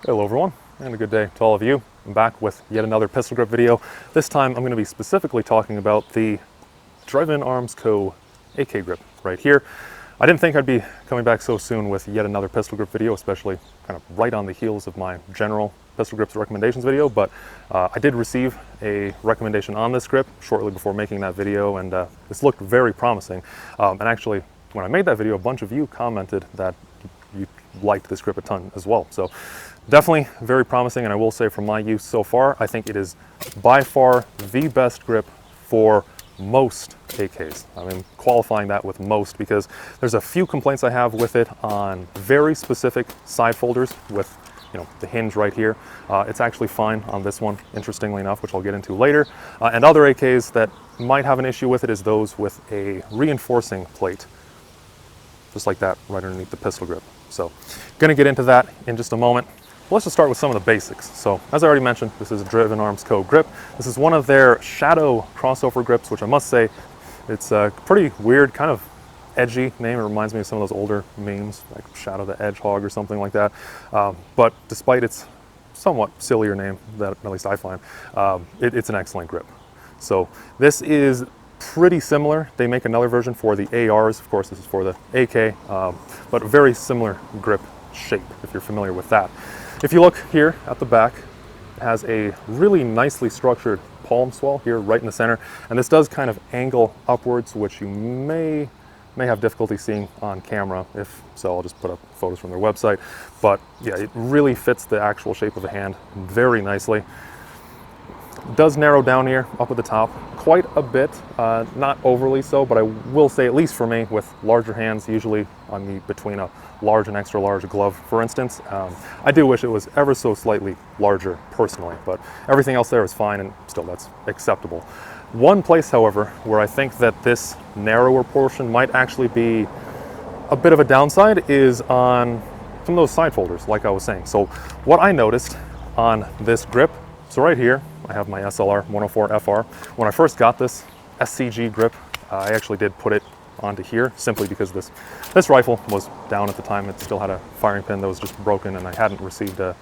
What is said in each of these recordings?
Hello everyone, and a good day to all of you. I'm back with yet another pistol grip video. This time I'm going to be specifically talking about the Drive-In Arms Co. AK grip right here. I didn't think I'd be coming back so soon with yet another pistol grip video, especially kind of right on the heels of my general pistol grips recommendations video, but I did receive a recommendation on this grip shortly before making that video, and this looked very promising. And actually, when I made that video, a bunch of you commented that you liked this grip a ton as well. So definitely very promising, and I will say from my use so far, I think it is by far the best grip for most AKs. I mean, qualifying that with most because there's a few complaints I have with it on very specific side folders with, you know, the hinge right here. It's actually fine on this one, interestingly enough, which I'll get into later. And other AKs that might have an issue with it is those with a reinforcing plate, just like that, right underneath the pistol grip. So, gonna get into that in just a moment. Let's just start with some of the basics. So, as I already mentioned, this is a Drive-In Arms Co. grip. This is one of their shadow crossover grips, which I must say, it's a pretty weird, kind of edgy name. It reminds me of some of those older memes, like Shadow the Hedgehog or something like that. But despite its somewhat sillier name, that at least I find, it's an excellent grip. So, this is pretty similar. They make another version for the ARs. Of course, this is for the AK, but a very similar grip shape, if you're familiar with that. If you look here at the back, it has a really nicely structured palm swell here right in the center, and this does kind of angle upwards, which you may have difficulty seeing on camera. If so, I'll just put up photos from their website. But yeah, it really fits the actual shape of the hand very nicely. It does narrow down here up at the top quite a bit, not overly so, but I will say, at least for me, with larger hands, usually on between a large and extra large glove, for instance, I do wish it was ever so slightly larger personally, but everything else there is fine, and still that's acceptable. One place, however, where I think that this narrower portion might actually be a bit of a downside is on some of those side folders, like I was saying. So what I noticed on this grip, so right here, I have my SLR-104FR. When I first got this SCG grip, I actually did put it onto here simply because this rifle was down at the time. It still had a firing pin that was just broken, and I hadn't received a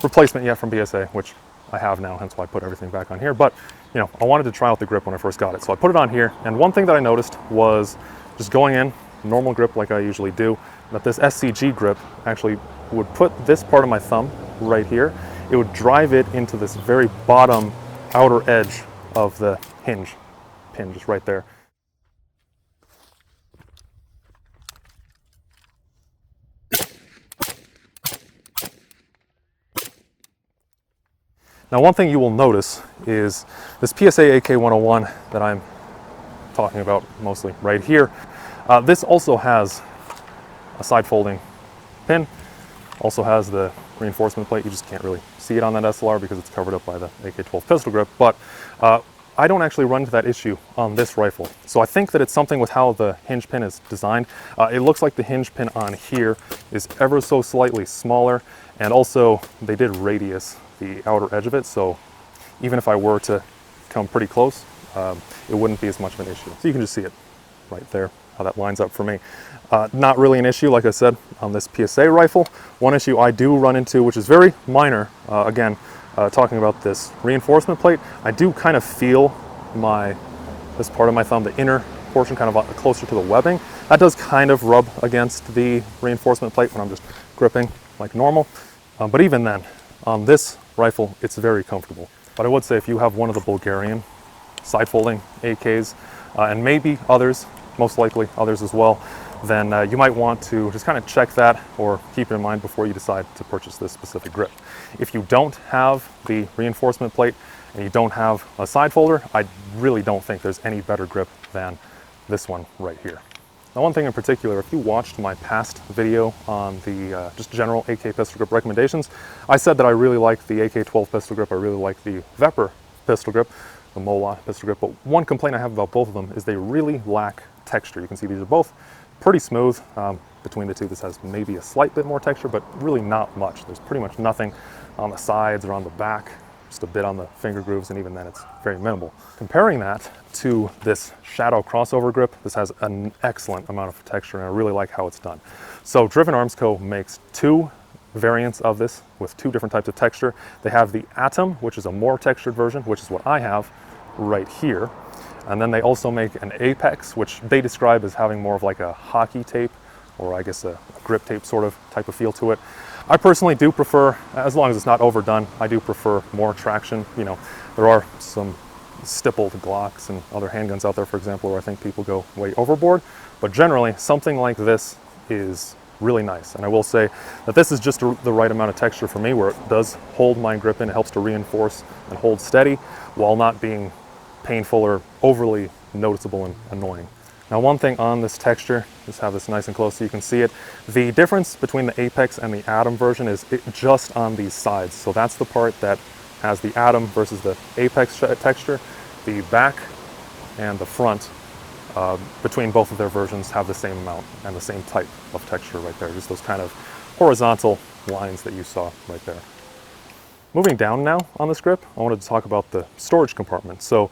replacement yet from PSA, which I have now, hence why I put everything back on here. But, you know, I wanted to try out the grip when I first got it, so I put it on here. And one thing that I noticed was just going in, normal grip like I usually do, that this SCG grip actually would put this part of my thumb right here. It would drive it into this very bottom outer edge of the hinge pin, just right there. Now, one thing you will notice is this PSA AK-101 that I'm talking about mostly right here. This also has a side folding pin, also has the reinforcement plate. You just can't really see it on that SLR because it's covered up by the AK-12 pistol grip, but I don't actually run into that issue on this rifle. So I think that it's something with how the hinge pin is designed. It looks like the hinge pin on here is ever so slightly smaller, and also they did radius the outer edge of it, so even if I were to come pretty close, it wouldn't be as much of an issue. So you can just see it right there, how that lines up for me. Not really an issue, like I said, on this PSA rifle. One issue I do run into, which is very minor, again, talking about this reinforcement plate, I do kind of feel this part of my thumb, the inner portion, kind of closer to the webbing. That does kind of rub against the reinforcement plate when I'm just gripping like normal. But even then, on this rifle, it's very comfortable. But I would say if you have one of the Bulgarian side folding AKs, and maybe others, most likely others as well, then you might want to just kind of check that or keep it in mind before you decide to purchase this specific grip. If you don't have the reinforcement plate and you don't have a side folder, I really don't think there's any better grip than this one right here. Now, one thing in particular, if you watched my past video on the just general AK pistol grip recommendations, I said that I really like the AK-12 pistol grip, I really like the Vepr pistol grip, the Mola pistol grip, but one complaint I have about both of them is they really lack texture. You can see these are both pretty smooth. Between the two, this has maybe a slight bit more texture, but really not much. There's pretty much nothing on the sides or on the back, just a bit on the finger grooves, and even then it's very minimal. Comparing that to this shadow crossover grip, this has an excellent amount of texture, and I really like how it's done. So Drive-In Arms Co. makes two variants of this with two different types of texture. They have the Atom, which is a more textured version, which is what I have right here. And then they also make an Apex, which they describe as having more of like a hockey tape, or I guess a grip tape sort of type of feel to it. I personally do prefer, as long as it's not overdone, I do prefer more traction. You know, there are some stippled Glocks and other handguns out there, for example, where I think people go way overboard. But generally, something like this is really nice. And I will say that this is just the right amount of texture for me, where it does hold my grip in. It helps to reinforce and hold steady while not being painful or overly noticeable and annoying. Now, one thing on this texture, just have this nice and close so you can see it. The difference between the Apex and the Atom version is just on these sides. So that's the part that has the Atom versus the Apex texture. The back and the front, between both of their versions, have the same amount and the same type of texture right there. Just those kind of horizontal lines that you saw right there. Moving down now on this grip, I wanted to talk about the storage compartment. So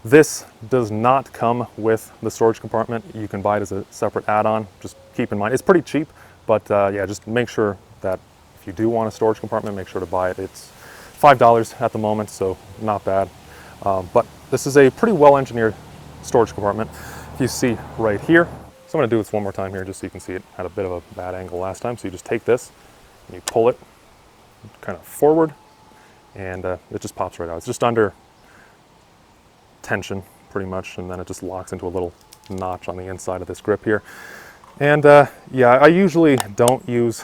this does not come with the storage compartment. You can buy it as a separate add-on. Just keep in mind, it's pretty cheap, but yeah, just make sure that if you do want a storage compartment, make sure to buy it. It's $5 at the moment, so not bad. But this is a pretty well-engineered storage compartment. If you see right here, so I'm gonna do this one more time here just so you can see it. Had a bit of a bad angle last time, so you just take this and you pull it kind of forward, and it just pops right out. It's just under tension pretty much, and then it just locks into a little notch on the inside of this grip here. And yeah, I usually don't use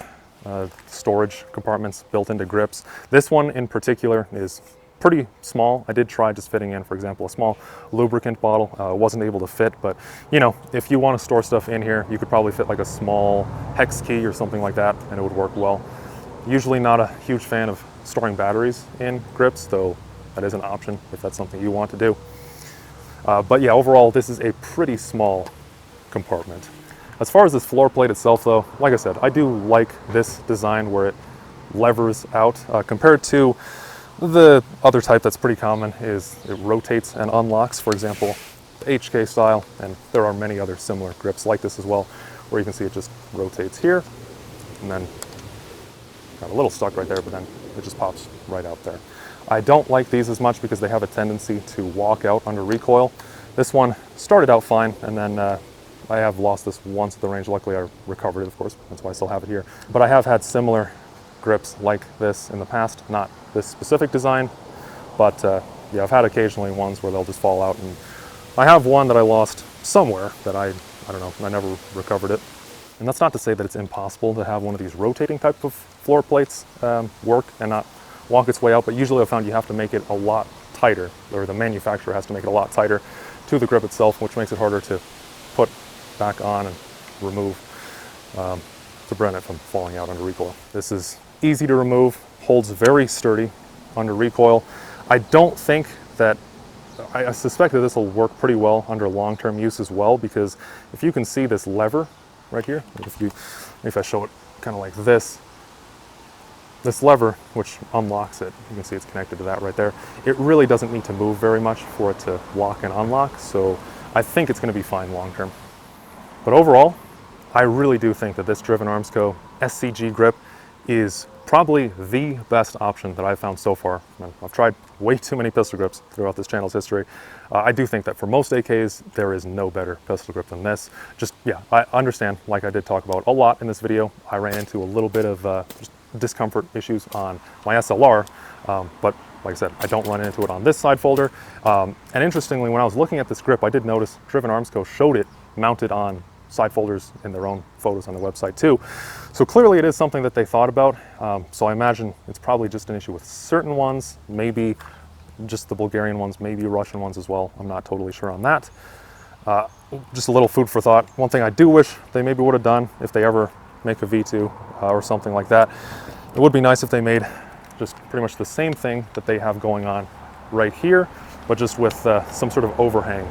storage compartments built into grips. This one in particular is pretty small. I did try just fitting in, for example, a small lubricant bottle. Wasn't able to fit, but you know, if you want to store stuff in here, you could probably fit like a small hex key or something like that, and it would work well. Usually not a huge fan of storing batteries in grips, though that is an option if that's something you want to do. But yeah, overall, this is a pretty small compartment. As far as this floor plate itself, though, like I said, I do like this design where it levers out compared to the other type that's pretty common is it rotates and unlocks, for example, the HK style, and there are many other similar grips like this as well, where you can see it just rotates here, and then got a little stuck right there, but then it just pops right out there. I don't like these as much because they have a tendency to walk out under recoil. This one started out fine, and then I have lost this once at the range. Luckily, I recovered it, of course. That's why I still have it here. But I have had similar grips like this in the past, not this specific design, but yeah, I've had occasionally ones where they'll just fall out. And I have one that I lost somewhere that I don't know, I never recovered it. And that's not to say that it's impossible to have one of these rotating type of floor plates work and not walk its way out, but usually I've found you have to make it a lot tighter, or the manufacturer has to make it a lot tighter to the grip itself, which makes it harder to put back on and remove to prevent it from falling out under recoil. This is easy to remove, holds very sturdy under recoil. I don't think that, I suspect that this will work pretty well under long-term use as well, because if you can see this lever right here, if I show it kind of like this lever, which unlocks it, you can see it's connected to that right there. It really doesn't need to move very much for it to lock and unlock, so I think it's going to be fine long term. But overall, I really do think that this Driven Arms Co. SCG grip is probably the best option that I've found so far. I've tried way too many pistol grips throughout this channel's history. I do think that for most AKs, there is no better pistol grip than this. Just, yeah, I understand, like I did talk about a lot in this video, I ran into a little bit of just discomfort issues on my SLR, but like I said, I don't run into it on this side folder. And interestingly, when I was looking at this grip, I did notice Driven Arms Co. showed it mounted on side folders in their own photos on their website too. So clearly it is something that they thought about. So I imagine it's probably just an issue with certain ones, maybe just the Bulgarian ones, maybe Russian ones as well. I'm not totally sure on that. Just a little food for thought. One thing I do wish they maybe would have done if they ever make a V2 or something like that, it would be nice if they made just pretty much the same thing that they have going on right here, but just with some sort of overhang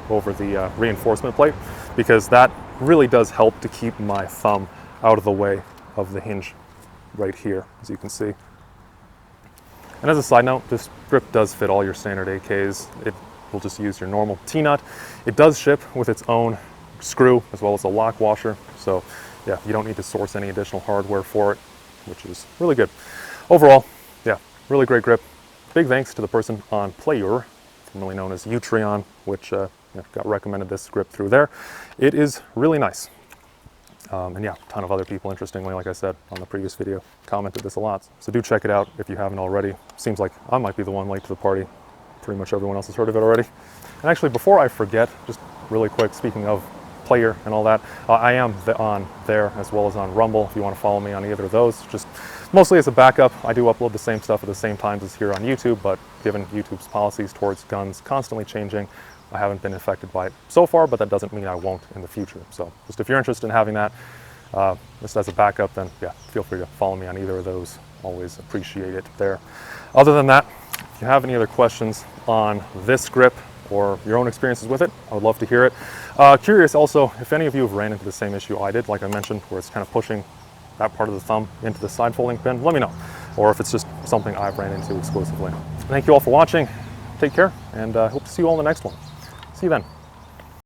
over the reinforcement plate, because that really does help to keep my thumb out of the way of the hinge right here, as you can see. And as a side note, this grip does fit all your standard AKs. It will just use your normal T-nut. It does ship with its own screw as well as a lock washer. So yeah, you don't need to source any additional hardware for it. which is really good. Overall, yeah, really great grip. Big thanks to the person on Player, formerly known as Utreon, which got recommended this grip through there. It is really nice. And yeah, a ton of other people, interestingly, like I said on the previous video, commented this a lot. So do check it out if you haven't already. Seems like I might be the one late to the party. Pretty much everyone else has heard of it already. And actually, before I forget, just really quick, speaking of Player and all that, I am on there as well as on Rumble if you want to follow me on either of those. Just mostly as a backup. I do upload the same stuff at the same times as here on YouTube, but given YouTube's policies towards guns constantly changing, I haven't been affected by it so far, but that doesn't mean I won't in the future. So just if you're interested in having that just as a backup, then yeah, feel free to follow me on either of those. Always appreciate it there. Other than that, if you have any other questions on this grip or your own experiences with it, I would love to hear it. Curious also if any of you have ran into the same issue I did, like I mentioned, where it's kind of pushing that part of the thumb into the side folding pin. Let me know. Or if it's just something I've ran into exclusively. Thank you all for watching. Take care, and hope to see you all in the next one. See you then.